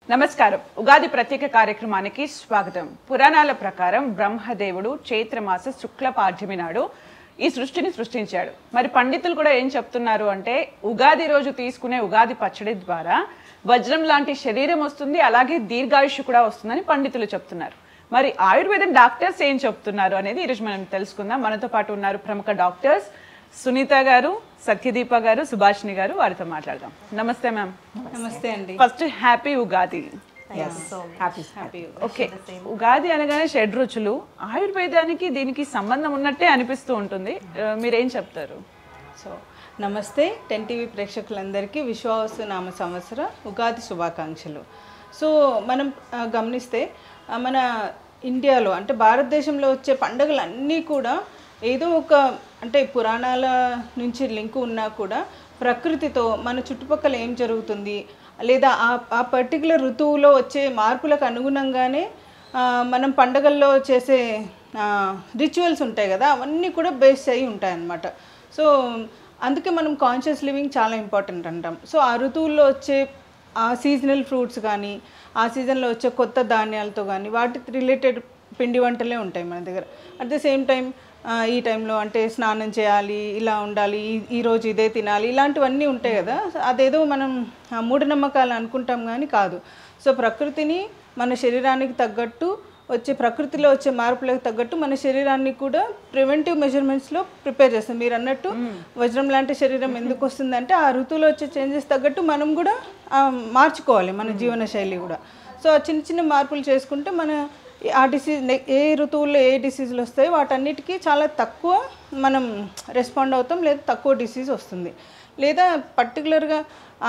నమస్కారం. ఉగాది ప్రత్యేక కార్యక్రమానికి స్వాగతం. పురాణాల ప్రకారం బ్రహ్మదేవుడు చైత్రమాస శుక్ల పాడ్యమి నాడు ఈ సృష్టిని సృష్టించాడు. మరి పండితులు కూడా ఏం చెప్తున్నారు అంటే ఉగాది రోజు తీసుకునే ఉగాది పచ్చడి ద్వారా వజ్రం లాంటి శరీరం వస్తుంది, అలాగే దీర్ఘాయుష్ కూడా వస్తుందని పండితులు చెప్తున్నారు. మరి ఆయుర్వేదం డాక్టర్స్ ఏం చెప్తున్నారు అనేది ఈరోజు మనం తెలుసుకుందాం. మనతో పాటు ఉన్నారు ప్రముఖ డాక్టర్స్ సునీత గారు, సత్యదీప గారు, సుభాషిణి గారు. వారితో మాట్లాడదాం. నమస్తే మ్యామ్. నమస్తే అండి. First happy Ugadi. Okay, Ugadi అనగానే షడ్రుచులు, ఆయుర్వేదానికి దీనికి సంబంధం ఉన్నట్టే అనిపిస్తూ ఉంటుంది. మీరేం చెప్తారు? సో నమస్తే 10 టీవీ ప్రేక్షకులందరికీ విశ్వావసు నామ సంవత్సర ఉగాది శుభాకాంక్షలు. సో మనం గమనిస్తే మన ఇండియాలో అంటే భారతదేశంలో వచ్చే పండుగలన్నీ కూడా ఏదో ఒక అంటే పురాణాల నుంచి లింక్ ఉన్నా కూడా ప్రకృతితో మన చుట్టుపక్కల ఏం జరుగుతుంది లేదా ఆ పర్టికులర్ ఋతువులో వచ్చే మార్పులకు అనుగుణంగానే మనం పండుగల్లో చేసే రిచువల్స్ ఉంటాయి కదా, అవన్నీ కూడా బేస్ అయి ఉంటాయి అన్నమాట. సో అందుకే మనం కాన్షియస్ లివింగ్ చాలా ఇంపార్టెంట్ అంటాం. సో ఆ ఋతువుల్లో వచ్చే ఆ సీజనల్ ఫ్రూట్స్ కానీ ఆ సీజన్లో వచ్చే కొత్త ధాన్యాలతో కానీ వాటి రిలేటెడ్ పిండి వంటలే ఉంటాయి మన దగ్గర. అట్ ద సేమ్ టైం ఈ టైంలో అంటే స్నానం చేయాలి, ఇలా ఉండాలి, ఈరోజు ఇదే తినాలి, ఇలాంటివన్నీ ఉంటాయి కదా. అదేదో మనం మూఢనమ్మకాలు అనుకుంటాం కానీ కాదు. సో ప్రకృతిని మన శరీరానికి తగ్గట్టు వచ్చే ప్రకృతిలో వచ్చే మార్పులకు తగ్గట్టు మన శరీరాన్ని కూడా ప్రివెంటివ్ మెజర్మెంట్స్లో ప్రిపేర్ చేస్తాం. మీరు అన్నట్టు వజ్రం లాంటి శరీరం ఎందుకు వస్తుందంటే ఆ ఋతువులో వచ్చే చేంజెస్ తగ్గట్టు మనం కూడా మార్చుకోవాలి మన జీవన శైలి కూడా. సో ఆ చిన్న చిన్న మార్పులు చేసుకుంటే మన ఆ డిసీజ్ ఏ ఋతువుల్లో ఏ డిసీజులు వస్తాయో వాటన్నిటికీ చాలా తక్కువ మనం రెస్పాండ్ అవుతాం, లేదా తక్కువ డిసీజ్ వస్తుంది. లేదా పర్టికులర్గా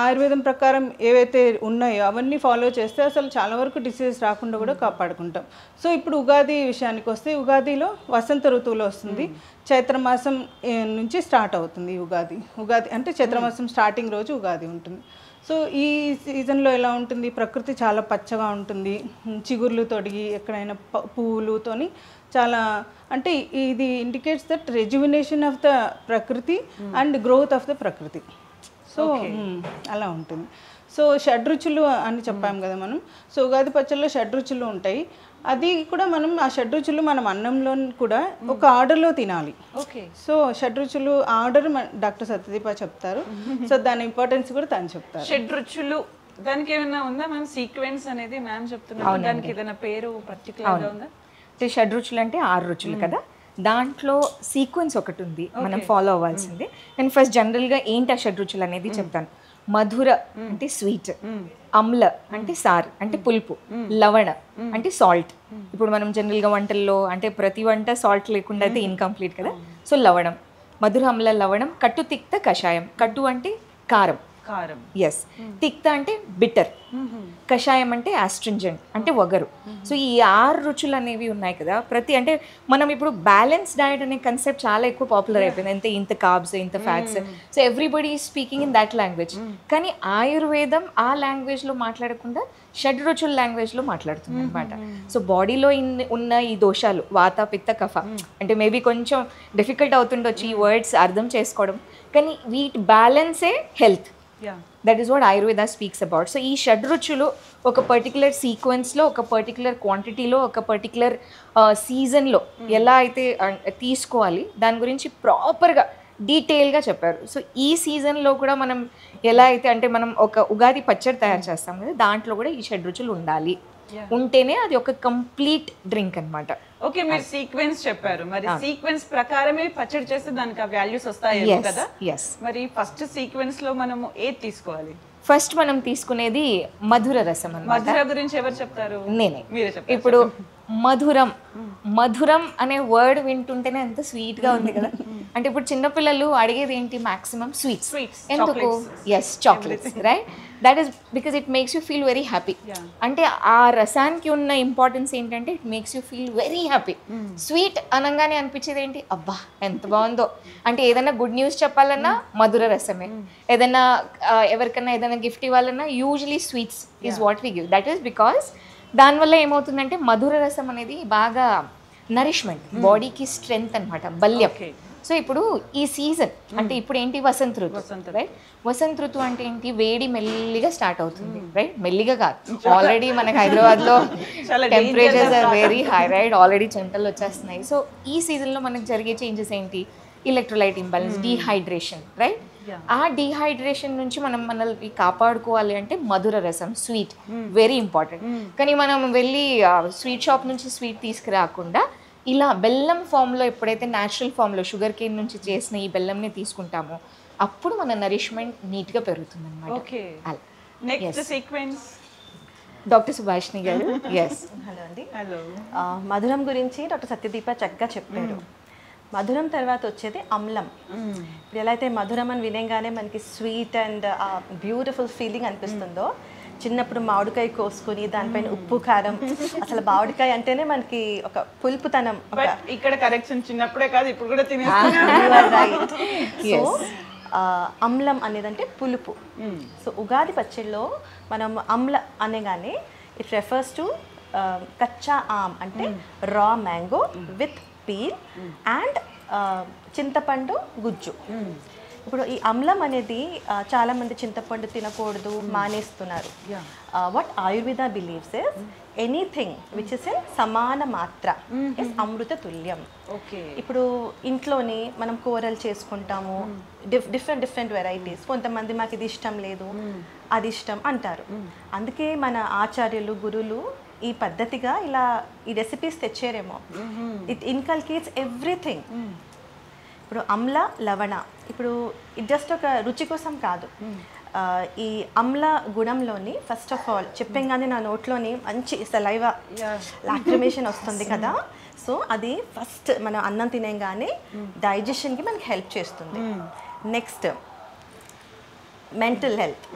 ఆయుర్వేదం ప్రకారం ఏవైతే ఉన్నాయో అవన్నీ ఫాలో చేస్తే అసలు చాలా వరకు డిసీజెస్ రాకుండా కూడా కాపాడుకుంటాం. సో ఇప్పుడు ఉగాది విషయానికి వస్తే ఉగాదిలో వసంత ఋతువులో వస్తుంది. చైత్రమాసం నుంచి స్టార్ట్ అవుతుంది ఉగాది అంటే చైత్రమాసం స్టార్టింగ్ రోజు ఉగాది ఉంటుంది. సో ఈ సీజన్లో ఎలా ఉంటుంది, ప్రకృతి చాలా పచ్చగా ఉంటుంది, చిగుర్లు తొడిగి ఎక్కడైనా పువ్వులతోని చాలా అంటే ఇది indicates that rejuvenation of the ప్రకృతి అండ్ గ్రోత్ ఆఫ్ ద ప్రకృతి. సో అలా ఉంటుంది. సో షడ్రుచులు అని చెప్పాం కదా మనం. సో ఉగాది పచ్చళ్ళలో షడ్రుచులు ఉంటాయి. అది కూడా మనం ఆ షడ్రుచులు మనం అన్నంలో కూడా ఒక ఆర్డర్లో తినాలి. ఓకే. సో షడ్రుచులు ఆర్డర్ డాక్టర్ సత్యదీప చెప్తారు. సో దాని ఇంపార్టెన్స్ కూడా తను చెప్తారు. షడ్రుచులు దానికి ఏమైనా ఉందా మ్యామ్? సీక్వెన్స్ అనేది మ్యామ్ చెప్తున్నారు, దానికి ఏదైనా పేరు పర్టికులర్ గా ఉందా? షడ్రుచులు అంటే 6 రుచులు కదా, దాంట్లో సీక్వెన్స్ ఒకటి ఉంది మనం ఫాలో అవ్వాల్సింది. నేను ఫస్ట్ జనరల్గా ఏంటి ఆ షడ్రుచులు అనేది చెప్తాను. మధుర అంటే స్వీట్, అమ్ల అంటే సార్ అంటే పులుపు, లవణ అంటే సాల్ట్. ఇప్పుడు మనం జనరల్గా వంటల్లో అంటే ప్రతి వంట సాల్ట్ లేకుండా అయితే ఇన్కంప్లీట్ కదా. సో లవణం, మధుర అమ్ల లవణం. కట్టు తిక్త కషాయం. కట్టు అంటే కారం, ఎస్. తిక్త అంటే బిటర్, కషాయం అంటే ఆస్ట్రింజెంట్ అంటే వగరు. సో ఈ 6 రుచులు అనేవి ఉన్నాయి కదా. అంటే మనం ఇప్పుడు బ్యాలెన్స్ డయట్ అనే కన్సెప్ట్ చాలా ఎక్కువ పాపులర్ అయిపోయింది. అంటే ఇంత కార్బ్స్, ఇంత fats. So everybody is speaking in that language. కానీ ఆయుర్వేదం ఆ లాంగ్వేజ్లో మాట్లాడకుండా షడ్ రుచుల లాంగ్వేజ్లో మాట్లాడుతుంది అనమాట. సో బాడీలో ఉన్న ఈ దోషాలు వాత పిత్త కఫ అంటే మేబీ కొంచెం డిఫికల్ట్ అవుతుండొచ్చు ఈ వర్డ్స్ అర్థం చేసుకోవడం, కానీ వీటి బ్యాలెన్సే health. That is what Ayurveda speaks about. So ఈ షడ్రుచులు ఒక పర్టికులర్ సీక్వెన్స్లో, ఒక పర్టికులర్ క్వాంటిటీలో, ఒక పర్టికులర్ సీజన్లో ఎలా అయితే తీసుకోవాలి దాని గురించి ప్రాపర్గా డీటెయిల్గా చెప్పారు. సో ఈ సీజన్లో కూడా మనం ఎలా అయితే అంటే మనం ఒక ఉగాది పచ్చడి తయారు చేస్తాం కదా, దాంట్లో కూడా ఈ షడ్రుచులు ఉండాలి. ఉంటేనే అది ఒక కంప్లీట్ డ్రింక్ అనమాట. ఓకే, మీరు సీక్వెన్స్ చెప్పారు. మరి సీక్వెన్స్ ప్రకారమే పచ్చడి చేస్తే దానికి ఆ వాల్యూస్ వస్తాయి కదా. మరి ఫస్ట్ సీక్వెన్స్ లో మనము ఏది తీసుకోవాలి? ఫస్ట్ మనం తీసుకునేది మధుర రసం అన్నమాట. మధుర గురించి ఎవరు చెప్తారు? నేనే. మీరే చెప్తారు. ఇప్పుడు మధురం అనే వర్డ్ వింటుంటేనే ఎంత స్వీట్ గా ఉంది కదా. అంటే ఇప్పుడు చిన్నపిల్లలు అడిగేది ఏంటి? Maximum sweets. ఎందుకు? Yes, chocolates, right. That is because it makes you feel very happy. అంటే ఆ రసానికి ఉన్న ఇంపార్టెన్స్ ఏంటంటే it makes you feel very happy. Sweet అనగానే అనిపించేది ఏంటి? అబ్బా ఎంత బాగుందో. అంటే ఏదైనా గుడ్ న్యూస్ చెప్పాలన్నా మధుర రసమే, ఏదైనా ఎవరికైనా ఏదైనా గిఫ్ట్ ఇవ్వాలన్నా usually sweets is what we give. That is because దానివల్ల ఏమవుతుందంటే మధుర రసం అనేది బాగా నరిష్మెంట్, బాడీకి స్ట్రెంగ్త్ అనమాట, బల్యం. సో ఇప్పుడు ఈ సీజన్ అంటే ఇప్పుడు ఏంటి వసంత ఋతువు, రైట్? వసంత ఋతువు అంటే ఏంటి? వేడి మెల్లిగా స్టార్ట్ అవుతుంది, రైట్? మెల్లిగా కాదు, ఆల్రెడీ మనకి హైదరాబాద్లో temperatures are very high, right? Already చెమటలు వచ్చేస్తున్నాయి. సో ఈ సీజన్లో మనకి జరిగే చేంజెస్ ఏంటి? Electrolyte imbalance, dehydration, right? ఆ డీహైడ్రేషన్ నుంచి మనం మనల్ని కాపాడుకోవాలి అంటే మధుర రసం, స్వీట్ వెరీ ఇంపార్టెంట్. కానీ మనం వెళ్ళి స్వీట్ షాప్ నుంచి స్వీట్ తీసుకురాకుండా ఇలా బెల్లం ఫామ్లో, ఎప్పుడైతే న్యాచురల్ ఫామ్లో షుగర్ కేన్ నుంచి చేసిన ఈ బెల్లంని తీసుకుంటామో అప్పుడు మన నరిష్మెంట్ నీట్గా పెరుగుతుంది అనమాట. నెక్స్ట్ సీక్వెన్స్ డాక్టర్ సుభాషిణి గారు. ఎస్, హలో అండి. హలో. మధురం గురించి డాక్టర్ సత్యదీప చక్కగా చెప్పారు. మధురం తర్వాత వచ్చేది అమ్లం. ఇప్పుడు ఎలా అయితే మధురం అని వినేగానే మనకి స్వీట్ అండ్ బ్యూటిఫుల్ ఫీలింగ్ అనిపిస్తుందో, చిన్నప్పుడు మామిడికాయ కోసుకుని దానిపైన ఉప్పు కారం, అసలు మామిడికాయ అంటేనే మనకి ఒక పులుపుతనం. ఇక్కడ కరెక్షన్ చిన్నప్పుడే కాదు ఇప్పుడు కూడా తినేస్తున్నాం. సో అమ్లం అనేది అంటే పులుపు. సో ఉగాది పచ్చడిలో మనం అమ్ల అనేగానే ఇట్ రెఫర్స్ టు కచ్చా ఆమ్ అంటే raw mango with peel and చింతపండు గుజ్జు. ఇప్పుడు ఈ అమ్లం అనేది చాలా మంది చింతపండు తినకూడదు మానేస్తున్నారు. What Ayurveda believes is anything which is in సమాన మాత్ర ఇస్ అమృత తుల్యం. ఇప్పుడు ఇంట్లోని మనం కూరలు చేసుకుంటాము, డిఫరెంట్ వెరైటీస్. కొంతమంది మాకు ఇది ఇష్టం లేదు, అది ఇష్టం అంటారు. అందుకే మన ఆచార్యులు గురువులు ఈ పద్ధతిగా ఇలా ఈ రెసిపీస్ తెచ్చారేమో. It inculcates everything. ఇప్పుడు అమ్ల లవణ, ఇప్పుడు ఇది జస్ట్ ఒక రుచి కోసం కాదు. ఈ అమ్ల గుణంలోని ఫస్ట్ ఆఫ్ ఆల్ చెప్పంగానే నా నోట్లోని మంచి సలైవా లాక్రిమేషన్ వస్తుంది కదా. సో అది ఫస్ట్ మనం అన్నం తినేగానే డైజెషన్కి మనకి హెల్ప్ చేస్తుంది. Next mental health.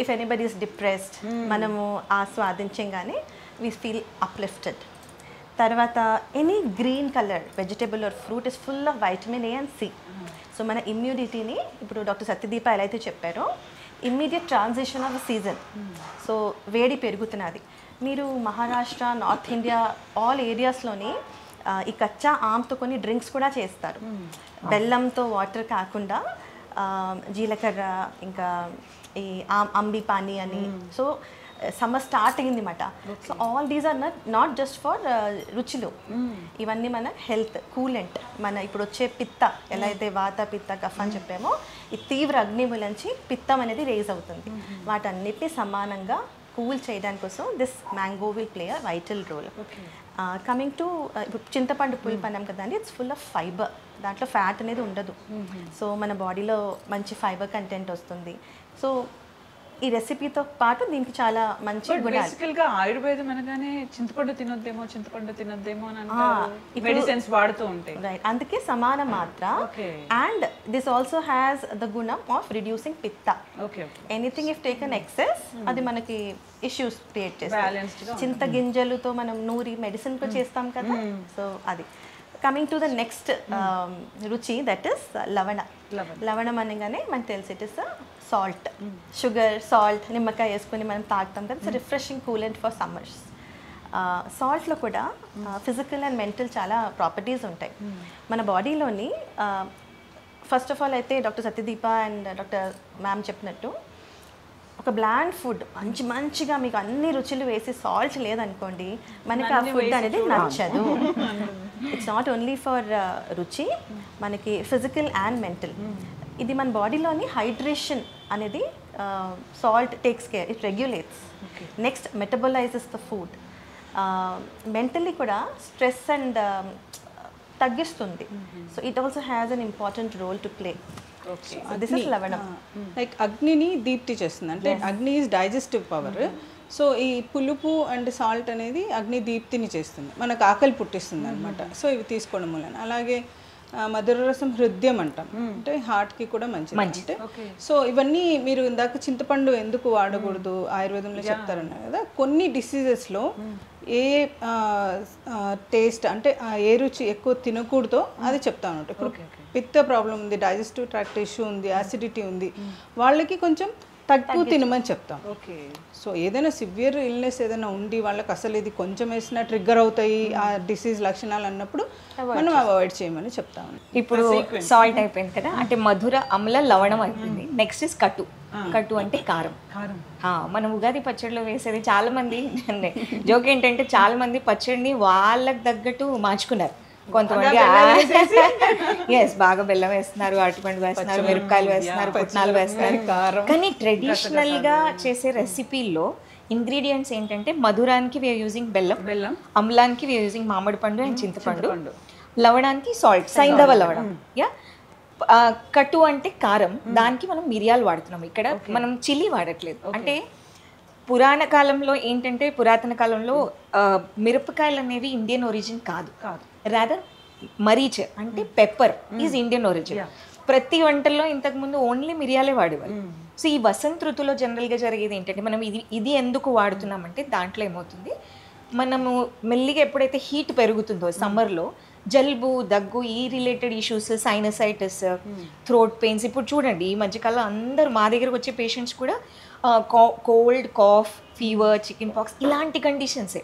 If anybody is depressed, మనము ఆస్వాదించగానే వీ ఫీల్ అప్లిఫ్టెడ్. తర్వాత any green colour vegetable or fruit is full of vitamin A and C. So మన ఇమ్యూనిటీని ఇప్పుడు డాక్టర్ సత్యదీప ఎలా అయితే చెప్పారో, immediate transition of season. So వేడి పెరుగుతున్నది. మీరు మహారాష్ట్ర, నార్త్ ఇండియా ఆల్ ఏరియాస్లోని ఈ కచ్చా ఆమ్తో కొన్ని డ్రింక్స్ కూడా చేస్తారు. బెల్లంతో వాటర్ కాకుండా జీలకర్ర, ఇంకా ఈ అంబి పానీ అని. సో సమ్మర్ స్టార్ట్ అయింది మాట. So all these are not just for రుచులు, ఇవన్నీ మన హెల్త్ కూలెంట్. మన ఇప్పుడు వచ్చే పిత్త ఎలా అయితే వాత పిత్త కఫ్ అని చెప్పామో, ఈ తీవ్ర అగ్నిములంచి పిత్తం అనేది రేజ్ అవుతుంది. వాటన్నిటిని సమానంగా కూల్ చేయడానికి కోసం this mango will play a vital role. Coming to ఇప్పుడు చింతపండు పులుపు అన్నాం కదండి, ఇట్స్ ఫుల్ ఆఫ్ ఫైబర్. దాంట్లో ఫ్యాట్ అనేది ఉండదు. సో మన బాడీలో మంచి ఫైబర్ కంటెంట్ వస్తుంది. సో ఈ రెసిపీతో పాటు దీనికి చాలా మంచి బేసికల్గా ఆయుర్వేదం అనగానే చింతపండు తినొద్దేమో అని మెడిసిన్స్ వాడుతూ ఉంటాయి, రైట్? అందుకే సమాన మాత్ర. And this also has the గుణం ఆఫ్ రిడ్యూసింగ్ పిత్త. ఎనీథింగ్ ఇఫ్ టేకన్ ఎక్సెస్ అది మనకి ఇష్యూస్ క్రియేట్ చేస్తుంది. చింత గింజలతో మనం నూరి మెడిసిన్ కూడా చేస్తాం కదా. సో అది కమింగ్ టు ద నెక్స్ట్ రుచి, దట్ ఈస్ లవణ. లవణం అనగానే మనకు తెలిసి it is salt, sugar, salt, నిమ్మకాయ వేసుకొని మనం తాగుతాం కదా. It's refreshing coolant for summers. సాల్ట్లో కూడా ఫిజికల్ అండ్ మెంటల్ చాలా ప్రాపర్టీస్ ఉంటాయి మన బాడీలోని. ఫస్ట్ ఆఫ్ ఆల్ అయితే doctor Satyadeepa and doctor ma'am చెప్పినట్టు, ఒక బ్లాండ్ ఫుడ్ మంచిగా మీకు అన్ని రుచులు వేసి సాల్ట్ లేదనుకోండి, మనకి ఆ ఫుడ్ అనేది నచ్చదు. ఇట్స్ నాట్ ఓన్లీ ఫర్ రుచి, మనకి ఫిజికల్ అండ్ మెంటల్. ఇది మన బాడీలోని హైడ్రేషన్ అనేది salt takes care, it regulates. Next metabolises the food. Mentally కూడా స్ట్రెస్ అండ్ తగ్గిస్తుంది. So it also has an important role to play. This is లవణం. Like అగ్నిని దీప్తి చేస్తుంది, అంటే అగ్ని ఈజ్ డైజెస్టివ్ పవర్. సో ఈ పులుపు అండ్ సాల్ట్ అనేది అగ్ని దీప్తిని చేస్తుంది, మనకు ఆకలి పుట్టిస్తుంది అనమాట. సో ఇవి తీసుకోవడం వలన. అలాగే మధుర రసం హృదయం అంటాం, అంటే హార్ట్కి కూడా మంచిది. అంటే సో ఇవన్నీ మీరు ఇందాక చింతపండు ఎందుకు వాడకూడదు ఆయుర్వేదంలో చెప్తారన్నారు కదా. కొన్ని డిసీజెస్లో ఏ టేస్ట్ అంటే ఏ రుచి ఎక్కువ తినకూడదో అది చెప్తాను అనమాట. ఇప్పుడు పిత్త ప్రాబ్లం ఉంది, డైజెస్టివ్ ట్రాక్ట్ ఇష్యూ ఉంది, యాసిడిటీ ఉంది, వాళ్ళకి కొంచెం తక్కువ తినమని చెప్తాం. ఓకే. సో ఏదైనా సివియర్ ఇల్నెస్ ఏదైనా ఉండి వాళ్ళకి అసలు ఇది కొంచెం వేసినా ట్రిగ్గర్ అవుతాయి ఆ డిసీజ్ లక్షణాలు అన్నప్పుడు మనం అవాయిడ్ చేయమని చెప్తాము. ఇప్పుడు సాల్ట్ అయిపోయింది కదా, అంటే మధుర, అమ్ల, లవణం అయిపోయింది. Next is కటు. కటు అంటే కారం. మనం ఉగాది పచ్చడిలో వేసేది చాలా మంది జోక్ ఏంటంటే చాలా మంది పచ్చడిని వాళ్ళకి తగ్గట్టు మార్చుకున్నారు. కొంతమంది ఎస్ బాగా బెల్లం వేస్తున్నారు, అరటిపండు వేస్తున్నారు, మిరపకాయలు వేస్తున్నారు, పుట్నాలు వేస్తున్నారు, కానీ ట్రెడిషనల్ గా చేసే రెసిపీల్లో ఇంగ్రీడియంట్స్ ఏంటంటే మధురానికి వీఆర్ యూజింగ్ బెల్లం, అమ్లానికి వీఆర్ యూజింగ్ మామిడి పండు అండ్ చింతపండు, లవడానికి సాల్ట్, సైంధవ లవణం. యా, కటు అంటే కారం, దానికి మనం మిరియాలు వాడుతున్నాం. ఇక్కడ మనం చిల్లీ వాడట్లేదు. అంటే పురాణ కాలంలో ఏంటంటే పురాతన కాలంలో మిరపకాయలు అనేవి ఇండియన్ ఒరిజిన్ కాదు, రాదర్ మరీచ్ అంటే పెప్పర్ ఈజ్ ఇండియన్ ఒరిజిన్. ప్రతి వంటల్లో ఇంతకుముందు ఓన్లీ మిరియాలే వాడేవారు. సో ఈ వసంత ఋతువులో జనరల్గా జరిగేది ఏంటంటే మనం ఇది ఎందుకు వాడుతున్నామంటే దాంట్లో ఏమవుతుంది, మనము మెల్లిగా ఎప్పుడైతే హీట్ పెరుగుతుందో సమ్మర్లో జలుబు, దగ్గు, ఈ related issues, sinusitis, throat pains. ఇప్పుడు చూడండి ఈ మధ్యకాలంలో అందరూ మా దగ్గరకు వచ్చే పేషెంట్స్ కూడా cold, cough, fever, chicken pox ఇలాంటి కండిషన్సే.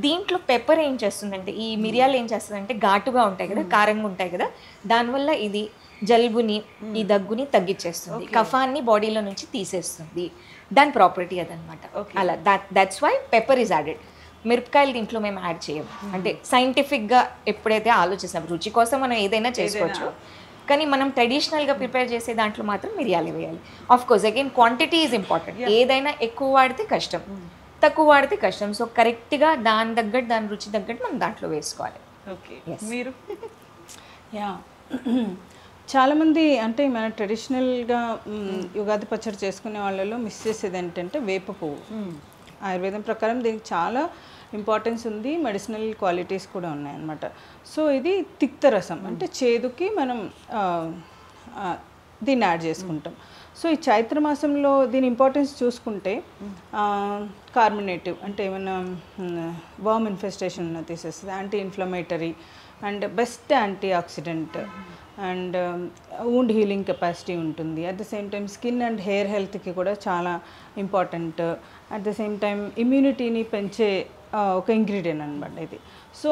దీంట్లో పెప్పర్ ఏం చేస్తుందంటే, ఈ మిరియాలు ఏం చేస్తుందంటే ఘాటుగా ఉంటాయి కదా, కారంగా ఉంటాయి కదా, దానివల్ల ఇది జలుబుని, ఈ దగ్గుని తగ్గించేస్తుంది, కఫాన్ని బాడీలో నుంచి తీసేస్తుంది. దాని ప్రాపర్టీ అదనమాట. అలా that's why pepper is added. మిరపకాయలు దీంట్లో మేము యాడ్ చేయం. అంటే సైంటిఫిక్గా ఎప్పుడైతే ఆలోచిస్తాం, రుచి కోసం మనం ఏదైనా చేసుకోవచ్చు, కానీ మనం ట్రెడిషనల్గా ప్రిపేర్ చేసే దాంట్లో మాత్రం మిరియాలు వేయాలి. Of course again quantity is important. ఏదైనా ఎక్కువ వాడితే కష్టం, తక్కువ వాడితే కష్టం. సో కరెక్ట్గా దాని తగ్గట్టు, దాని రుచి తగ్గట్టు మనం దాంట్లో వేసుకోవాలి. ఓకే. మీరు యా, చాలామంది అంటే మన ట్రెడిషనల్గా యుగాది పచ్చడి చేసుకునే వాళ్ళలో మిస్ చేసేది ఏంటంటే వేప పువ్వు. ఆయుర్వేదం ప్రకారం దీనికి చాలా ఇంపార్టెన్స్ ఉంది, మెడిసినల్ క్వాలిటీస్ కూడా ఉన్నాయన్నమాట. సో ఇది తిక్తరసం, అంటే చేదుకి మనం దీన్ని యాడ్ చేసుకుంటాం. సో ఈ చైత్ర మాసంలో దీని ఇంపార్టెన్స్ చూసుకుంటే కార్బోనేటివ్ అంటే ఏమైనా వర్మ్ ఇన్ఫెస్టేషన్ ఉన్న తీసేస్తుంది, anti inflammatory and best antioxidant and wound healing capacity ఉంటుంది. At the same time skin and hair హెల్త్కి కూడా చాలా important. At the same time ఇమ్యూనిటీని పెంచే ఒక ఇంగ్రీడియంట్ అనమాట ఇది. సో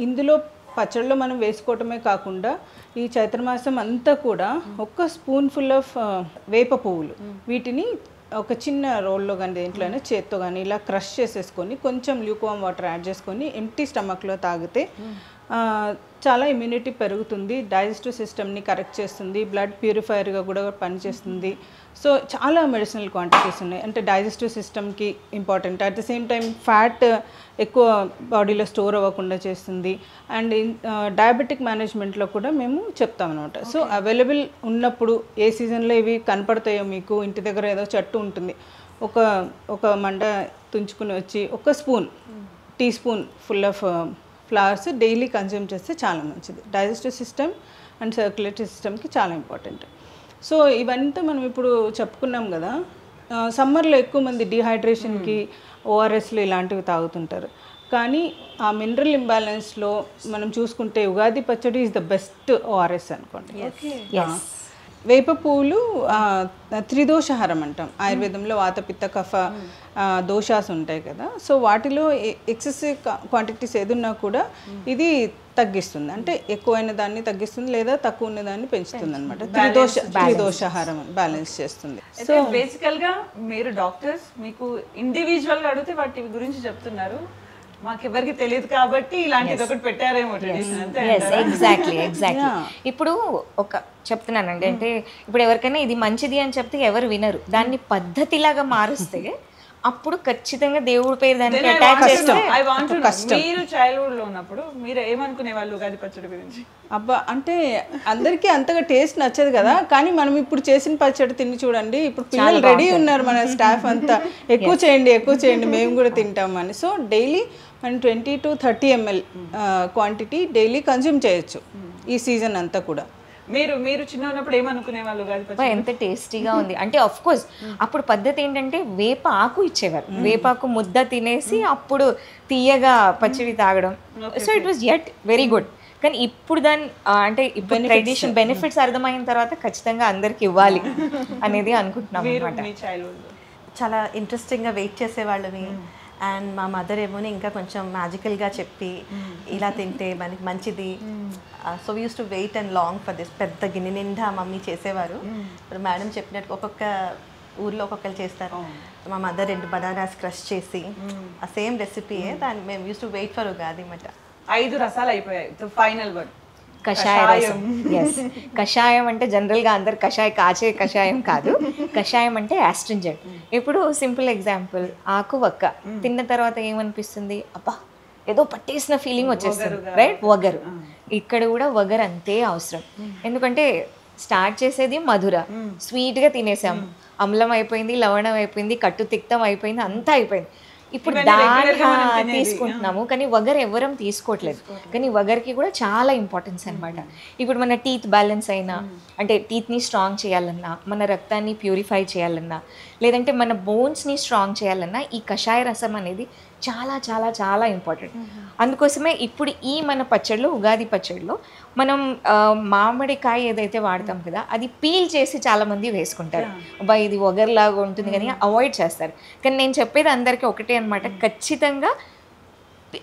ఇందులో పచ్చడిలో మనం వేసుకోవటమే కాకుండా ఈ చైత్రమాసం అంతా కూడా ఒక స్పూన్ ఫుల్ ఆఫ్ వేప పువ్వులు, వీటిని ఒక చిన్న రోల్లో కానీ దేంట్లో అయినా చేత్తో కానీ ఇలా క్రష్ చేసేసుకొని కొంచెం ల్యూక్వామ్ వాటర్ యాడ్ చేసుకొని ఎంప్టీ స్టమక్లో తాగితే చాలా ఇమ్యూనిటీ పెరుగుతుంది, డైజెస్టివ్ సిస్టమ్ని కరెక్ట్ చేస్తుంది, బ్లడ్ ప్యూరిఫైయర్గా కూడా పనిచేస్తుంది. సో చాలా మెడిసినల్ క్వాంటిటీస్ ఉన్నాయి, అంటే డైజెస్టివ్ సిస్టమ్కి important. At the same time fat ఎక్కువ బాడీలో స్టోర్ అవ్వకుండా చేస్తుంది. అండ్ డయాబెటిక్ మేనేజ్మెంట్లో కూడా మేము చెప్తామన్నమాట. సో అవైలబుల్ ఉన్నప్పుడు ఏ సీజన్లో ఇవి కనపడతాయో, మీకు ఇంటి దగ్గర ఏదో చెట్టు ఉంటుంది, ఒక మండ తుంచుకుని వచ్చి ఒక spoon, tea spoon full of flowers daily consume చేస్తే చాలా మంచిది. డైజెస్టివ్ సిస్టమ్ అండ్ సర్క్యులేటరీ సిస్టమ్కి చాలా ఇంపార్టెంట్. సో ఇవంతా మనం ఇప్పుడు చెప్పుకున్నాం కదా. సమ్మర్లో ఎక్కువ మంది డిహైడ్రేషన్కి ఓఆర్ఎస్లు ఇలాంటివి తాగుతుంటారు, కానీ ఆ మినరల్ ఇంబ్యాలెన్స్లో మనం చూసుకుంటే ఉగాది పచ్చడి ఈజ్ ద బెస్ట్ ఓఆర్ఎస్ అనుకోండి. వేప పువ్వులు త్రిదోషహారం అంటాం ఆయుర్వేదంలో. వాత, పిత్త, కఫ దోషాస్ ఉంటాయి కదా. సో వాటిలో ఎక్సెసివ్ క్వాంటిటీస్ ఏదున్నా కూడా ఇది తగ్గిస్తుంది, అంటే ఎక్కువైన దాన్ని తగ్గిస్తుంది లేదా తక్కువ ఉన్న దాన్ని పెంచుతుంది అనమాట. త్రిదోషహారం బ్యాలెన్స్ చేస్తుంది. సో బేసికల్గా మీరు డాక్టర్స్, మీకు ఇండివిజువల్గా అడిగితే వాటి గురించి చెప్తున్నారు, మాకెవరికి తెలియదు కాబట్టి ఇలాంటిది ఒకటి పెట్టారేమో. ఎగ్జాక్ట్లీ. ఇప్పుడు ఒక చెప్తున్నానండి, అంటే ఇప్పుడు ఎవరికైనా ఇది మంచిది అని చెప్తే ఎవరు వినరు, దాన్ని పద్ధతిలాగా మారుస్తే అప్పుడు ఖచ్చితంగా దేవుడి పేరు దానికి అటాచ్ చేస్తే మీరు చైల్డ్హుడ్ లో ఉన్నప్పుడు మీరు ఏమనుకునే వాళ్ళు ఉగాది పచ్చడి గురించి? అబ్బా, అంటే అందరికీ అంతగా టేస్ట్ నచ్చదు కదా, కానీ మనం ఇప్పుడు చేసిన పచ్చడి తిని చూడండి. ఇప్పుడు పిల్లలు రెడీ ఉన్నారు, మన స్టాఫ్ అంతా ఎక్కువ చేయండి మేము కూడా తింటామని. సో డైలీ మనం 20 to 30 ml quantity daily consume చేయొచ్చు ఈ సీజన్ అంతా కూడా. మీరు చిన్న ఉన్నప్పుడు ఏమనుకునే వాళ్ళు? ఎంత టేస్టీగా ఉంది అంటే. ఆఫ్ కోర్స్ అప్పుడు పద్ధతి ఏంటంటే వేప ఆకు ఇచ్చేవారు, వేపాకు ముద్ద తినేసి అప్పుడు తీయగా పచ్చడి తాగడం. So it was yet very good. కానీ ఇప్పుడు దాని అంటే ఇప్పుడు ట్రెడిషన్ బెనిఫిట్స్ అర్థమైన తర్వాత ఖచ్చితంగా అందరికి ఇవ్వాలి అనేది అనుకుంటున్నాం అనమాట. చాలా ఇంట్రెస్టింగ్గా వెయిట్ చేసేవాళ్ళవి. అండ్ మా మదర్ ఏమోని ఇంకా కొంచెం మ్యాజికల్గా చెప్పి ఇలా తింటే మనకి మంచిది. So we use to wait and long for this. పెద్ద గిన్నె నిండా మమ్మీ చేసేవారు. ఇప్పుడు మేడం చెప్పినట్టు ఒక్కొక్క ఊర్లో ఒక్కొక్కరు చేస్తారు. మా మదర్ 2 బనానాస్ క్రష్ చేసి ఆ సేమ్ రెసిపీయే దాన్ని మేము use to wait for Ugadi మాట. 5 రసాలు అయిపోయాయి. ఫైనల్ వర్డ్ కషాయ రసం. ఎస్, కషాయం అంటే జనరల్గా అందరు కాచే కషాయం కాదు. కషాయం అంటే యాస్ట్రింజెంట్. ఇప్పుడు సింపుల్ ఎగ్జాంపుల్, ఆకు వక్క తిన్న తర్వాత ఏమనిపిస్తుంది, అబ్బా ఏదో పట్టేసిన ఫీలింగ్ వచ్చేస్తుంది, రైట్? వగరు. ఇక్కడ కూడా వగరు అంతే అవసరం. ఎందుకంటే స్టార్ట్ చేసేది మధుర, స్వీట్గా తినేసాం, అమ్లం అయిపోయింది, లవణం అయిపోయింది, కట్టు తిక్తం అయిపోయింది, అంతా అయిపోయింది. ఇప్పుడు దాన్ని తీసుకుంటున్నాము కానీ వగర్ ఎవరం తీసుకోవట్లేదు. కానీ వగర్కి కూడా చాలా ఇంపార్టెన్స్ అనమాట. ఇప్పుడు మన టీత్ బ్యాలెన్స్ అయినా, అంటే టీత్ని స్ట్రాంగ్ చేయాలన్నా, మన రక్తాన్ని ప్యూరిఫై చేయాలన్నా, లేదంటే మన బోన్స్ని స్ట్రాంగ్ చేయాలన్నా ఈ కషాయ రసం అనేది చాలా చాలా చాలా ఇంపార్టెంట్. అందుకోసమే ఇప్పుడు ఈ మన పచ్చడిలో, ఉగాది పచ్చడిలో మనం మామిడికాయ ఏదైతే వాడతాం కదా అది పీల్ చేసి చాలామంది వేసుకుంటారు. అబ్బా ఇది వగర్లాగా ఉంటుంది కానీ అవాయిడ్ చేస్తారు. కానీ నేను చెప్పేది అందరికీ ఒకటే అనమాట, ఖచ్చితంగా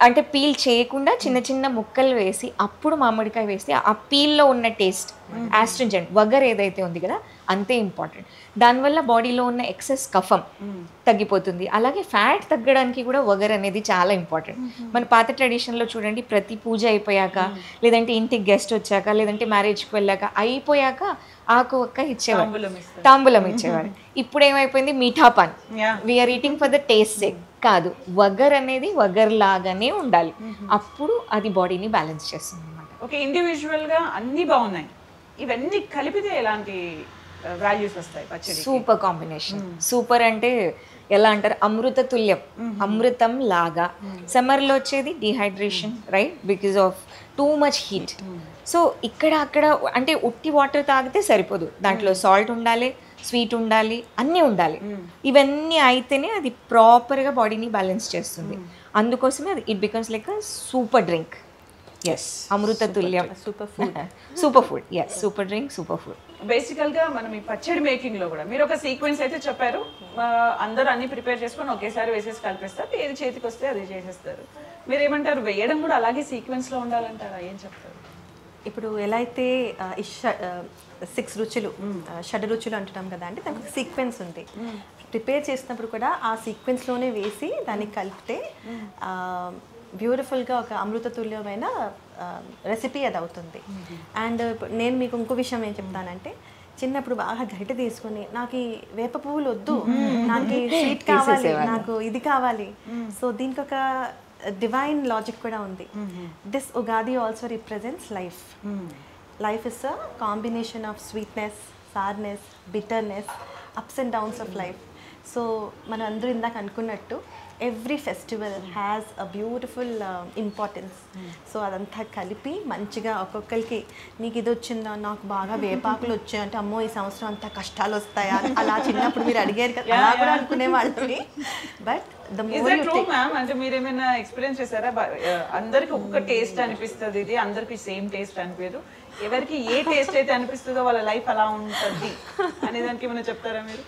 అంటే పీల్ చేయకుండా చిన్న చిన్న ముక్కలు వేసి అప్పుడు మామిడికాయ వేస్తే ఆ పీల్లో ఉన్న టేస్ట్, యాస్ట్రింజెంట్ వగర్ ఏదైతే ఉంది కదా అంతే ఇంపార్టెంట్. దానివల్ల బాడీలో ఉన్న ఎక్సెస్ కఫం తగ్గిపోతుంది. అలాగే ఫ్యాట్ తగ్గడానికి కూడా వగర్ అనేది చాలా ఇంపార్టెంట్. మన పాత ట్రెడిషన్లో చూడండి, ప్రతి పూజ అయిపోయాక, లేదంటే ఇంటికి గెస్ట్ వచ్చాక, లేదంటే మ్యారేజ్కి వెళ్ళాక అయిపోయాక ఆకు ఒక్క ఇచ్చేవారు, తాంబూలం ఇచ్చేవారు. ఇప్పుడు ఏమైపోయింది, meetha paan, we're eating for the taste sake కాదు, వగర్ అనేది వగర్ లాగానే ఉండాలి. అప్పుడు అది బాడీని బ్యాలెన్స్ చేస్తుంది అన్నమాట. ఓకే, ఇండివిజువల్గా అన్నీ బాగున్నాయి, ఇవన్నీ కలిపితే ఎలాంటి వాల్యూస్ వస్తాయి పచ్చడి? Super combination. సూపర్ అంటే ఎలా అంటారు, అమృత తుల్యం, అమృతం లాగా. సమ్మర్లో వచ్చేది dehydration, right, because of too much heat. So ఇక్కడ అక్కడ అంటే ఉట్టి వాటర్ తాగితే సరిపోదు, దాంట్లో సాల్ట్ ఉండాలి, స్వీట్ ఉండాలి, అన్నీ ఉండాలి. ఇవన్నీ అయితేనే అది ప్రాపర్గా బాడీని బ్యాలెన్స్ చేస్తుంది. అందుకోసమే అది it becomes like a super drink. Yes, అమృత తుల్యం, super food. Super food, yes, super drink, super food. బేసికల్గా మనం ఈ పచ్చడి మేకింగ్లో కూడా మీరు ఒక సీక్వెన్స్ అయితే చెప్పారు, అందరూ అన్ని ప్రిపేర్ చేసుకొని ఒకేసారి వేసేసి కలిపేస్తారు, ఏది చేతికి వస్తే అది చేసేస్తారు. మీరు ఏమంటారు, వేయడం కూడా అలాగే సీక్వెన్స్లో ఉండాలంటారా, ఏం చెప్తారు? ఇప్పుడు ఎలా అయితే ఈ 6 రుచులు, షడ్ రుచులు అంటున్నాం కదా అండి, దానికి ఒక సీక్వెన్స్ ఉంది. ప్రిపేర్ చేసినప్పుడు కూడా ఆ సీక్వెన్స్లోనే వేసి దాన్ని కలిపితే బ్యూటిఫుల్గా ఒక అమృతతుల్యమైన రెసిపీ అది అవుతుంది. అండ్ నేను మీకు ఇంకో విషయం ఏం చెప్తానంటే, చిన్నప్పుడు బాగా గరిటె తీసుకొని నాకు ఈ వేప పువ్వులు వద్దు, నాకు ఈ స్వీట్ కావాలి, నాకు ఇది కావాలి. సో దీనికి ఒక డివైన్ లాజిక్ కూడా ఉంది. This Ugadi also represents life. Life is a combination of sweetness, sourness, bitterness, ups and downs of life. So మన అందరూ ఇందాక అనుకున్నట్టు every festival has a beautiful importance. So అదంతా కలిపి మంచిగా ఒక్కొక్కరికి, నీకు ఇది వచ్చిందా, నాకు బాగా వేపాకులు వచ్చాయి అంటే, అమ్మో ఈ సంవత్సరం అంతా కష్టాలు వస్తాయా, అలా చిన్నప్పుడు మీరు అడిగారు కదా, అలా కూడా అనుకునే వాళ్ళని. But the more you take, అంటే మీరు ఏమైనా ఎక్స్పీరియన్స్ చేశారా? అందరికి ఒక్కొక్క టేస్ట్ అనిపిస్తుంది, ఇది అందరికి సేమ్ టేస్ట్ అనిపించదు, ఎవరికి ఏ టేస్ట్ అయితే అనిపిస్తుందో వాళ్ళ లైఫ్ అలా ఉంటుంది అనే దానికి ఏమైనా చెప్తారా మీరు?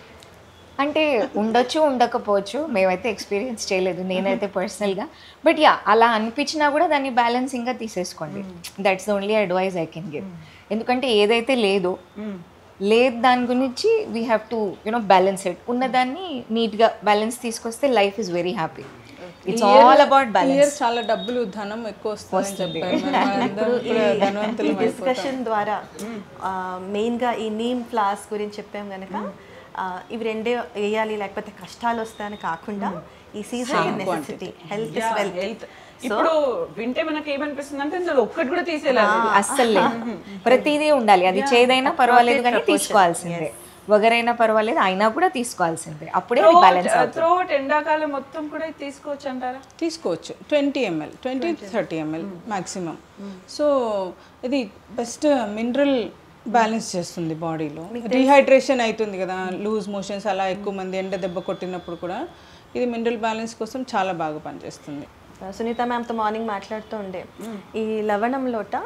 అంటే ఉండొచ్చు, ఉండకపోవచ్చు, మేమైతే ఎక్స్పీరియన్స్ చేయలేదు నేనైతే పర్సనల్గా. బట్ యా, అలా అనిపించినా కూడా దాన్ని బ్యాలెన్సింగ్గా తీసేసుకోండి. That's the only advice I can give. ఎందుకంటే ఏదైతే లేదు దాని గురించి we have to balance it. ఉన్నదాన్ని నీట్గా బ్యాలెన్స్ తీసుకొస్తే life is very happy. It's all about balance. చాలా డబ్బులు, ధనం ఎక్కువ వస్తుంది. డిస్కషన్ ద్వారా మెయిన్గా ఈ నీమ్ ఫ్లాస్ గురించి చెప్పాం కనుక, ఇవి రెండే వేయాలి లేకపోతే కష్టాలు వస్తాయని కాకుండా, ఈ season necessity, health is wealth. ఇప్పుడు వింటే మనకి ఏమనిపిస్తుంది అంటే ఇందులో ఒక్కటి కూడా తీసేయాలి, అస్సలు ప్రతిదీ ఉండాలి. అది చేదైనా పర్వాలేదు కానీ తీసుకోవాల్సిందే, వగరైనా పర్వాలేదు అయినా కూడా తీసుకోవాల్సిందే, అప్పుడే బ్యాలెన్స్ అవుతుంది. త్రోట్ ఎండాకాలం మొత్తం కూడా తీసుకోవచ్చు అంటారా? తీసుకోవచ్చు, 20 ml, 20-30 ml మ్యాక్సిమం. సో ఇది బెస్ట్ మినరల్ బ్యాలెన్స్ చేస్తుంది బాడీలో. డిహైడ్రేషన్ అవుతుంది కదా, లూజ్ మోషన్స్, అలా ఎక్కువ మంది ఎండ దెబ్బ కొట్టినప్పుడు కూడా ఇది మినరల్ బ్యాలెన్స్ కోసం చాలా బాగా పనిచేస్తుంది. సునీత మ్యామ్తో మార్నింగ్ మాట్లాడుతూ ఉండే ఈ లవణంలోట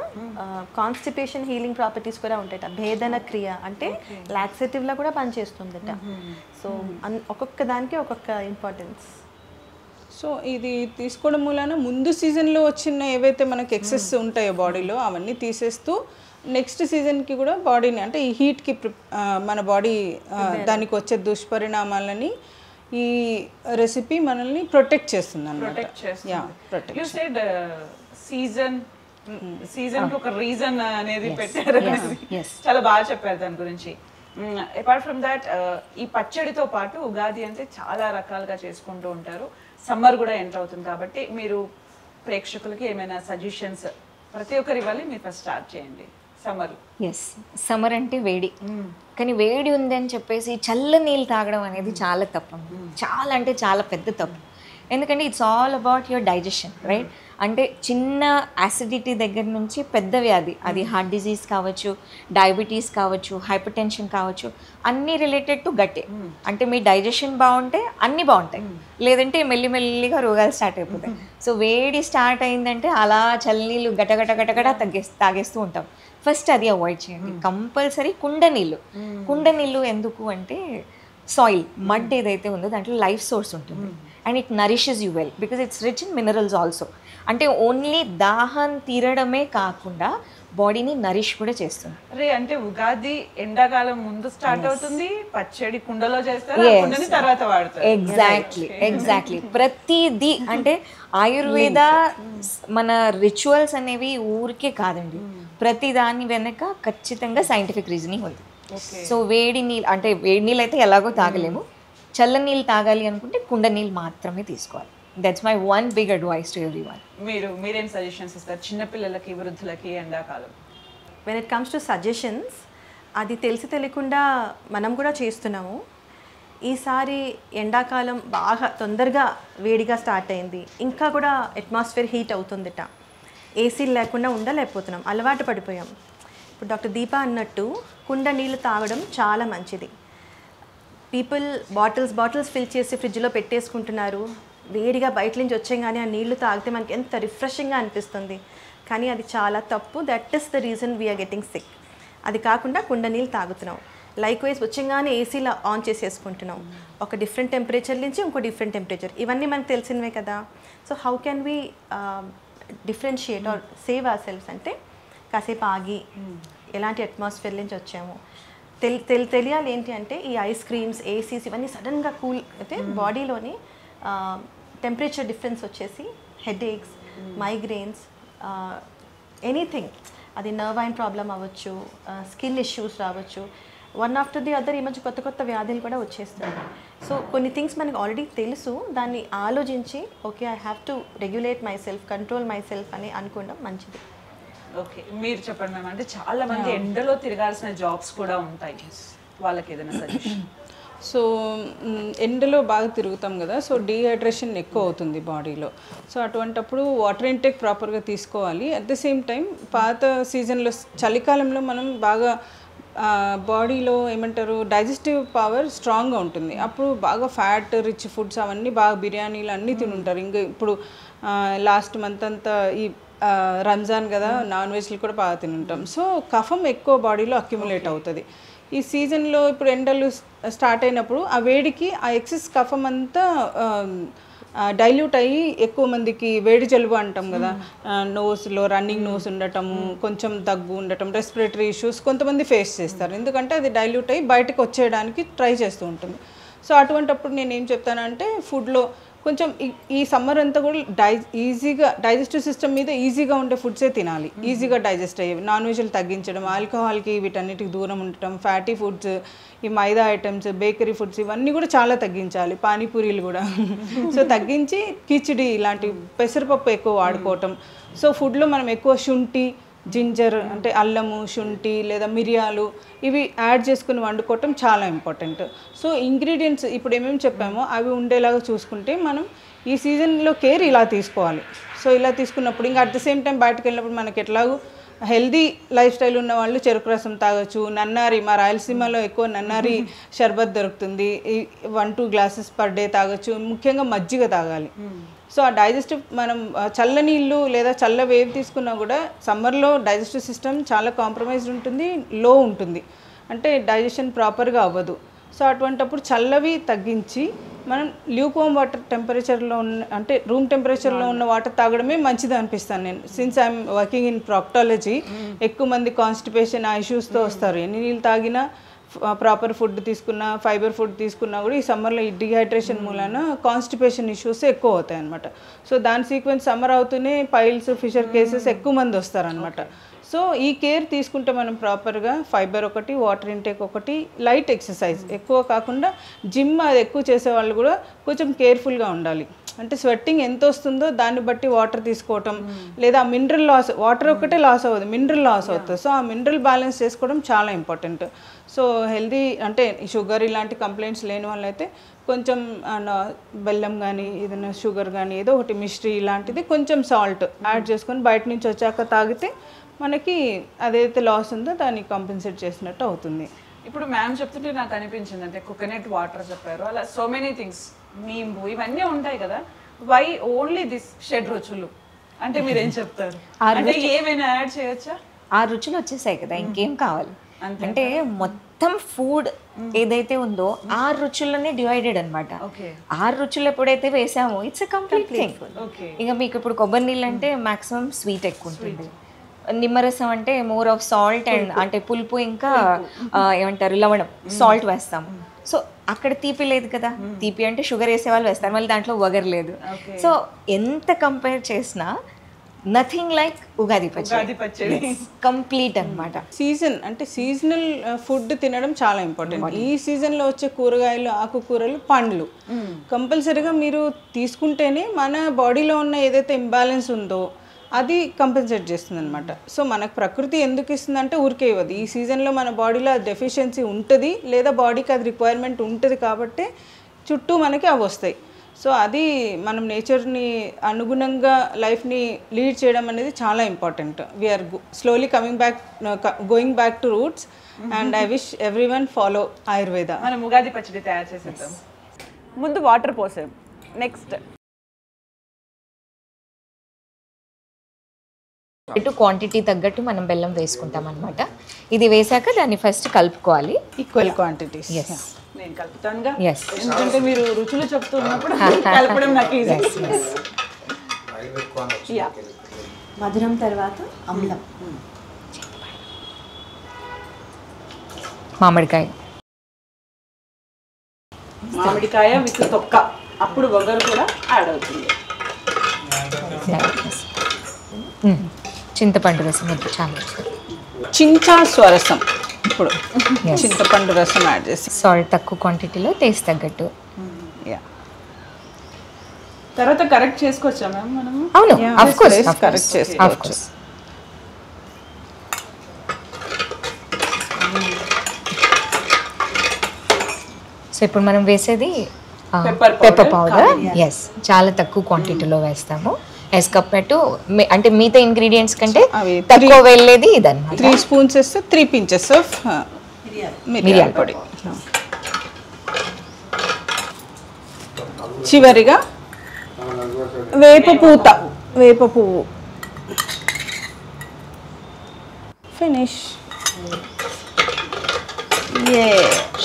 కాన్స్టిపేషన్ హీలింగ్ ప్రాపర్టీస్ కూడా ఉంటాయట. భేదన క్రియ అంటే లాక్సేటివ్లో కూడా పనిచేస్తుందట. సో ఒక్కొక్క దానికి ఒక్కొక్క ఇంపార్టెన్స్. సో ఇది తీసుకోవడం మూలన ముందు సీజన్లో వచ్చిన ఏవైతే మనకి ఎక్సెస్ ఉంటాయో బాడీలో అవన్నీ తీసేస్తూ నెక్స్ట్ సీజన్కి కూడా బాడీని అంటే ఈ హీట్కి మన బాడీ దానికి వచ్చే దుష్పరిణామాలని ఈ రెసిపీ మనల్ని ప్రొటెక్ట్ చేస్తుంది అన్నమాట. యు సెడ్ సీజన్ ఒక రీజన్ అనేది పెట్టారు, చాలా బాగా చెప్పారు దాని గురించి. అపార్ట్ ఫ్రమ్ దాట్ ఈ పచ్చడితో పాటు ఉగాది అంటే చాలా రకాలుగా చేసుకుంటూ ఉంటారు. సమ్మర్ కూడా ఎంటర్ అవుతుంది కాబట్టి మీరు ప్రేక్షకులకి ఏమైనా సజెషన్స్ ప్రతి ఒక్కరి ఇవ్వాలి. మీరు ఫస్ట్ స్టార్ట్ చేయండి. సమ్మర్ అంటే వేడి, కానీ వేడి ఉందని చెప్పేసి చల్ల నీళ్ళు తాగడం అనేది చాలా తప్పు, చాలా అంటే చాలా పెద్ద తప్పు. ఎందుకంటే it's all about your digestion, right? అంటే చిన్న యాసిడిటీ దగ్గర నుంచి పెద్ద వ్యాధి, అది హార్ట్ డిజీజ్ కావచ్చు, డయాబెటీస్ కావచ్చు, హైపర్ టెన్షన్ కావచ్చు, అన్నీ రిలేటెడ్ టు గట్టే. అంటే మీ డైజెషన్ బాగుంటే అన్నీ బాగుంటాయి, లేదంటే మెల్లిమెల్లిగా రోగాలు స్టార్ట్ అయిపోతాయి. సో వేడి స్టార్ట్ అయిందంటే అలా చల్లనీళ్ళు గటగట తాగేస్తూ ఉంటాం. ఫస్ట్ అది అవాయిడ్ చేయండి. కంపల్సరీ కుండ నీళ్ళు ఎందుకు అంటే సాయిల్ మడ్ ఏదైతే ఉందో దాంట్లో లైఫ్ సోర్స్ ఉంటుంది and it nourishes you well because it's rich in minerals also. అంటే ఓన్లీ దాహం తీరడమే కాకుండా బాడీని నరిష్ కూడా చేస్తుంది. అరే అంటే ఉగాది ఎండాకాలం ముందు స్టార్ట్ అవుతుంది, పచ్చడి కుండలో చేస్తారు, తర్వాత వాడతారు. ఎగ్జాక్ట్లీ ప్రతిదీ అంటే ఆయుర్వేద మన రిచువల్స్ అనేవి ఊరికే కాదండి, ప్రతి దాని వెనక ఖచ్చితంగా సైంటిఫిక్ రీజనింగ్ ఉంది. సో వేడి నీళ్ళు అయితే ఎలాగో తాగలేము, చల్ల నీళ్ళు తాగాలి అనుకుంటే కుండ నీళ్ళు మాత్రమే తీసుకోవాలి. That's my one big advice to everyone. మీరేం సజెషన్స్ ఇస్తారు చిన్నపిల్లలకి, వృద్ధులకి ఎండాకాలం? When it comes to suggestions, అది తెలియకుండా మనం కూడా చేస్తున్నాము. ఈసారి ఎండాకాలం బాగా తొందరగా వేడిగా స్టార్ట్ అయింది, ఇంకా కూడా అట్మాస్ఫియర్ హీట్ అవుతుందిట. ఏసీలు లేకుండా ఉండలేకపోతున్నాం, అలవాటు పడిపోయాం. ఇప్పుడు డాక్టర్ దీపా అన్నట్టు కుండ నీళ్ళు తాగడం చాలా మంచిది. పీపుల్ బాటిల్స్ ఫిల్ చేసి ఫ్రిడ్జ్లో పెట్టేసుకుంటున్నారు. వేడిగా బయట నుంచి వచ్చేగానే ఆ నీళ్లు తాగితే మనకి ఎంత రిఫ్రెషింగ్గా అనిపిస్తుంది, కానీ అది చాలా తప్పు. That is the reason we are getting sick. అది కాకుండా కుండ నీళ్ళు తాగుతున్నాం. లైక్ వైజ్ వచ్చేగానే ఏసీలో ఆన్ చేసేసుకుంటున్నాం, ఒక డిఫరెంట్ టెంపరేచర్ నుంచి ఇంకో డిఫరెంట్ టెంపరేచర్, ఇవన్నీ మనకు తెలిసినవే కదా. So how can we differentiate or save ourselves అంటే కాసేపు ఆగి ఎలాంటి అట్మాస్ఫియర్ నుంచి వచ్చాము తెలియాలి. ఏంటి అంటే ఈ ఐస్ క్రీమ్స్, ఏసీస్ ఇవన్నీ సడన్గా కూల్ అయితే బాడీలోని టెంపరేచర్ డిఫరెన్స్ వచ్చేసి హెడేక్స్, మైగ్రెయిన్స్, ఎనీథింగ్, అది నర్వైన్ ప్రాబ్లం అవ్వచ్చు, స్కిన్ ఇష్యూస్ రావచ్చు, వన్ ఆఫ్టర్ ది అదర్. ఈ మధ్య కొత్త వ్యాధులు కూడా వచ్చేస్తాయి. సో కొన్ని థింగ్స్ మనకు ఆల్రెడీ తెలుసు, దాన్ని ఆలోచించి okay I have to regulate my self, control my self అని అనుకోవడం మంచిది. ఓకే, మీరు చెప్పండి మ్యామ్. అంటే చాలా మంది ఎండలో తిరగాల్సిన జాబ్స్ కూడా ఉంటాయి, వాళ్ళకి ఏదైనా సజెషన్? సో ఎండలో బాగా తిరుగుతాం కదా, సో డీహైడ్రేషన్ ఎక్కువ అవుతుంది బాడీలో. సో అటువంటప్పుడు వాటర్ ఇంటేక్ ప్రాపర్గా తీసుకోవాలి. అట్ ద సేమ్ టైం పాత సీజన్లో చలికాలంలో మనం బాగా బాడీలో ఏమంటారు డైజెస్టివ్ పవర్ స్ట్రాంగ్గా ఉంటుంది. అప్పుడు బాగా ఫ్యాట్ రిచ్ ఫుడ్స్ అవన్నీ బాగా బిర్యానీలు అన్నీ తినుంటారు. ఇంకా ఇప్పుడు లాస్ట్ మంత్ అంతా ఈ రంజాన్ కదా, నాన్ వెజ్లు కూడా బాగా తినుంటాం. సో కఫం ఎక్కువ బాడీలో అక్యుములేట్ అవుతుంది. ఈ సీజన్లో ఇప్పుడు ఎండలు స్టార్ట్ అయినప్పుడు ఆ వేడికి ఆ ఎక్సెస్ కఫం అంతా డైల్యూట్ అయ్యి ఎక్కువ మందికి వేడి జలుబు అంటాం కదా, నోస్లో రన్నింగ్ నోస్ ఉండటము, కొంచెం దగ్గు ఉండటం, రెస్పిరేటరీ ఇష్యూస్ కొంతమంది ఫేస్ చేస్తారు. ఎందుకంటే అది డైల్యూట్ అయ్యి బయటకు వచ్చేయడానికి ట్రై చేస్తూ ఉంటుంది. సో అటువంటప్పుడు నేను ఏం చెప్తానంటే ఫుడ్లో కొంచెం ఈ సమ్మర్ అంతా కూడా ఈజీగా డైజెస్టివ్ సిస్టమ్ మీద ఈజీగా ఉండే ఫుడ్సే తినాలి, ఈజీగా డైజెస్ట్ అయ్యేవి. నాన్ వెజ్లు తగ్గించడం, ఆల్కహాల్కి వీటన్నిటికి దూరం ఉండటం, ఫ్యాటీ ఫుడ్స్, ఈ మైదా ఐటమ్స్, బేకరీ ఫుడ్స్ ఇవన్నీ కూడా చాలా తగ్గించాలి. పానీపూరీలు కూడా సో తగ్గించి కిచిడి ఇలాంటి పెసరపప్పు ఎక్కువ వాడుకోవటం. సో ఫుడ్లో మనం ఎక్కువ శుంఠి, జింజర్ అంటే అల్లము, శుంఠి లేదా మిరియాలు ఇవి యాడ్ చేసుకుని వండుకోవటం చాలా ఇంపార్టెంట్. సో ఇంగ్రీడియంట్స్ ఇప్పుడు ఏమేమి చెప్పామో అవి ఉండేలాగా చూసుకుంటే మనం ఈ సీజన్లో కేర్ ఇలా తీసుకోవాలి. సో ఇలా తీసుకున్నప్పుడు ఇంకా అట్ ద సేమ్ టైం బయటకు వెళ్ళినప్పుడు మనకి ఎట్లాగో హెల్దీ లైఫ్ స్టైల్ ఉన్న వాళ్ళు చెరుకు రసం తాగొచ్చు. నన్నారి, మా రాయలసీమలో ఎక్కువ నన్నారి షర్బత్ దొరుకుతుంది, 1-2 గ్లాసెస్ పర్ డే తాగొచ్చు. ముఖ్యంగా మజ్జిగ తాగాలి. సో ఆ డైజెస్టివ్ మనం చల్ల నీళ్ళు లేదా చల్ల వేవ్ తీసుకున్నా కూడా సమ్మర్లో డైజెస్టివ్ సిస్టమ్ చాలా కాంప్రమైజ్డ్ ఉంటుంది, లో ఉంటుంది, అంటే డైజెషన్ ప్రాపర్గా అవ్వదు. సో అటువంటప్పుడు చల్లవి తగ్గించి మనం ల్యూకోమ్ వాటర్ టెంపరేచర్లో ఉన్న, అంటే రూమ్ టెంపరేచర్లో ఉన్న వాటర్ తాగడమే మంచిది అనిపిస్తాను నేను. సిన్స్ ఐఎమ్ వర్కింగ్ ఇన్ ప్రాక్టాలజీ, ఎక్కువ మంది కాన్స్టిపేషన్ ఆ ఇష్యూస్తో వస్తారు. ఎన్ని నీళ్ళు తాగినా, ప్రాపర్ ఫుడ్ తీసుకున్నా, ఫైబర్ ఫుడ్ తీసుకున్నా కూడా ఈ సమ్మర్లో ఈ డిహైడ్రేషన్ మూలాన కాన్స్టిపేషన్ ఇష్యూస్ ఎక్కువ అవుతాయి అన్నమాట. సో దాని సీక్వెన్స్ సమ్మర్ అవుతూనే పైల్స్, ఫిషర్ కేసెస్ ఎక్కువ మంది వస్తారనమాట. సో ఈ కేర్ తీసుకుంటే మనం ప్రాపర్గా ఫైబర్ ఒకటి, వాటర్ ఇంటేక్ ఒకటి, లైట్ ఎక్సర్సైజ్ ఎక్కువ కాకుండా జిమ్ అది ఎక్కువ చేసేవాళ్ళు కూడా కొంచెం కేర్ఫుల్గా ఉండాలి. అంటే స్వెట్టింగ్ ఎంత వస్తుందో దాన్ని బట్టి వాటర్ తీసుకోవటం, లేదా మినరల్ లాస్, వాటర్ ఒక్కటే లాస్ అవ్వదు, మినరల్ లాస్ అవుతుంది. సో ఆ మినరల్ బ్యాలెన్స్ చేసుకోవడం చాలా ఇంపార్టెంట్. సో హెల్దీ అంటే షుగర్ ఇలాంటి కంప్లైంట్స్ లేని వాళ్ళైతే కొంచెం బెల్లం కానీ ఏదైనా షుగర్ కానీ ఏదో ఒకటి మిశ్రీ ఇలాంటిది కొంచెం సాల్ట్ యాడ్ చేసుకొని బయట నుంచి వచ్చాక తాగితే మనకి అదైతే లాస్ ఉందో దాన్ని కాంపెన్సేట్ చేసినట్టు అవుతుంది. ఇప్పుడు మ్యామ్ చెప్తుంటే నాకు అనిపించింది, అంటే కోకోనట్ వాటర్ చెప్పారు, అలా సో మెనీ థింగ్స్, నీంబు ఇవన్నీ ఉంటాయి కదా, వై ఓన్లీ దిస్ 7 రుచులు అంటే మీరేం చెప్తారు? అంటే ఏమైనా యాడ్ చేయొచ్చా? 6 రుచులు వచ్చేసాయి కదా, ఇంకేం కావాలి? అంటే మొత్తం ఫుడ్ ఏదైతే ఉందో 6 రుచుల్లోనే డివైడెడ్ అనమాట. 6 రుచులు ఎప్పుడైతే వేసామో ఇట్స్ ఎ కంప్లీట్ థింగ్. ఇక మీకు ఇప్పుడు కొబ్బరి నీళ్ళు అంటే మాక్సిమం స్వీట్ ఎక్కువ ఉంటుంది, నిమ్మరసం అంటే మోర్ ఆఫ్ సాల్ట్ అండ్ అంటే పులుపు, ఇంకా ఏమంటారు లవణం, సాల్ట్ వేస్తాము. సో అక్కడ తీపి లేదు కదా, తీపి అంటే షుగర్ వేసే వాళ్ళు వేస్తారు, మళ్ళీ దాంట్లో వగర్ లేదు. సో ఎంత కంపేర్ చేసినా నథింగ్ లైక్ ఉగాది పచ్చడి, కంప్లీట్ అన్నమాట. సీజన్ అంటే సీజనల్ ఫుడ్ తినడం చాలా ఇంపార్టెంట్. ఈ సీజన్లో వచ్చే కూరగాయలు, ఆకుకూరలు, పండ్లు కంపల్సరీగా మీరు తీసుకుంటేనే మన బాడీలో ఉన్న ఏదైతే ఇంబ్యాలెన్స్ ఉందో అది కంపెన్సేట్ చేస్తుంది అనమాట. సో మనకు ప్రకృతి ఎందుకు ఇస్తుందంటే ఊరికే ఇవ్వదు. ఈ సీజన్లో మన బాడీలో డెఫిషియన్సీ ఉంటుంది, లేదా బాడీకి అది రిక్వైర్మెంట్ ఉంటుంది, కాబట్టి చుట్టూ మనకి అవి వస్తాయి. సో అది మనం నేచర్ని అనుగుణంగా లైఫ్ని లీడ్ చేయడం అనేది చాలా important. We're slowly going back to roots and I wish everyone follow Ayurveda. మనం ఉగాది పచ్చడి తయారు చేసేద్దాం. ముందు వాటర్ పోసాం, నెక్స్ట్ క్వాంటిటీ తగ్గట్టు మనం బెల్లం వేసుకుంటాం అనమాట. ఇది వేసాక దాన్ని ఫస్ట్ కలుపుకోవాలి, ఈక్వల్ క్వాంటిటీస్. నేను కలుపుతానుగా, ఎందుకంటే మీరు రుచులు చెప్తున్నప్పుడు కలపడం నాకు ఈజీ. మధురం తర్వాత అమ్లం, మామిడికాయ విత్ తొక్క, అప్పుడు వగరు కూడా యాడ్ అవుతుంది. చింతపండు రసం చాలా, చించా స్వరసం, ఇప్పుడు చింతపండు రసం యాడ్ చేసి, సాల్ట్ తక్కువ క్వాంటిటీలో టేస్ట్ తగ్గట్టు. తర్వాత కరెక్ట్ చేసుకోవచ్చా మ్యామ్ మనము? అవును, ఆఫ్ కోర్స్ కరెక్ట్ చేసుకోవచ్చు. సో ఇప్పుడు మనం వేసేది పెప్పర్ పౌడర్. ఎస్, చాలా తక్కువ క్వాంటిటీలో వేస్తాము యాజ్ కంపేర్ టు అంటే మిగతా ఇంగ్రీడియంట్స్ కంటే తక్కువ వెళ్ళేది ఇదన్నమాట. 3 స్పూన్స్ వేస్తే 3 pinches ఆఫ్ మిరియాల పొడి. చివరిగా వేప పువ్వు ఫినిష్.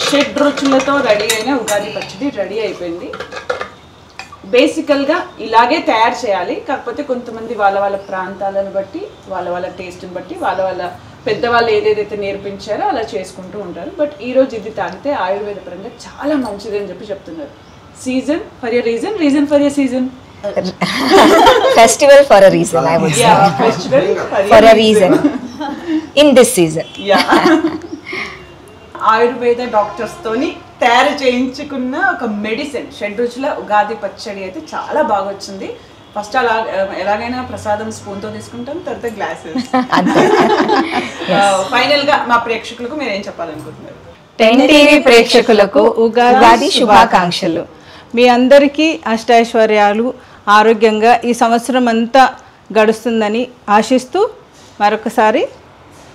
షడ్రుచులతో రెడీ అయిన ఉగాది పచ్చడి రెడీ అయిపోయింది. బేసికల్గా ఇలాగే తయారు చేయాలి, కాకపోతే కొంతమంది వాళ్ళ వాళ్ళ ప్రాంతాలను బట్టి, వాళ్ళ వాళ్ళ టేస్ట్ని బట్టి, వాళ్ళ వాళ్ళ పెద్దవాళ్ళు ఏదేదైతే నేర్పించారో అలా చేసుకుంటూ ఉంటారు. బట్ ఈరోజు ఇది తాగితే ఆయుర్వేద పరంగా చాలా మంచిది అని చెప్పి చెప్తున్నారు. Season for a reason, reason for a season, festival for a reason, I would say festival for a reason in this season. Ayurveda doctors తోని తయారు చేయించుకున్న ఒక మెడిసిన్ షడ్రుచుల ఉగాది పచ్చడి అయితే చాలా బాగా వచ్చింది. ఫస్ట్ అలా ఎలాగైనా ప్రసాదం స్పూన్తో తీసుకుంటాం, తర్వాత గ్లాసెస్. ఫైనల్ గా మా ప్రేక్షకులకు మీరు ఏం చెప్పాలనుకుంటున్నారు? 10 టీవీ ప్రేక్షకులకు ఉగాది శుభాకాంక్షలు. మీ అందరికీ అష్టైశ్వర్యాలు, ఆరోగ్యంగా ఈ సంవత్సరం అంతా గడుస్తుందని ఆశిస్తూ మరొకసారి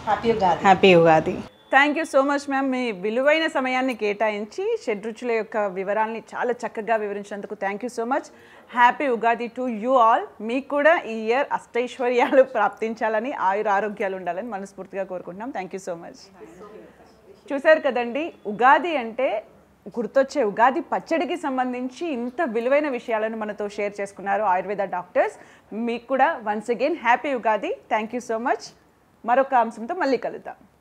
happy Ugadi. Happy Ugadi. Thank you so much ma'am. మీ విలువైన సమయాన్ని కేటాయించి షడ్రుచుల యొక్క వివరాల్ని చాలా చక్కగా వివరించినందుకు thank you so much. Happy Ugadi to you all. మీకు కూడా ఈ ఇయర్ అష్టైశ్వర్యాలు ప్రాప్తించాలని, ఆయుర ఆరోగ్యాలు ఉండాలని మనస్ఫూర్తిగా కోరుకుంటున్నాం. Thank you so much. చూశారు కదండి, ఉగాది అంటే గుర్తొచ్చే ఉగాది పచ్చడికి సంబంధించి ఇంత విలువైన విషయాలను మనతో షేర్ చేసుకున్నారు ఆయుర్వేద డాక్టర్స్. మీకు కూడా once again happy Ugadi. Thank you so much. మరొక అంశంతో మళ్ళీ కలుద్దాం.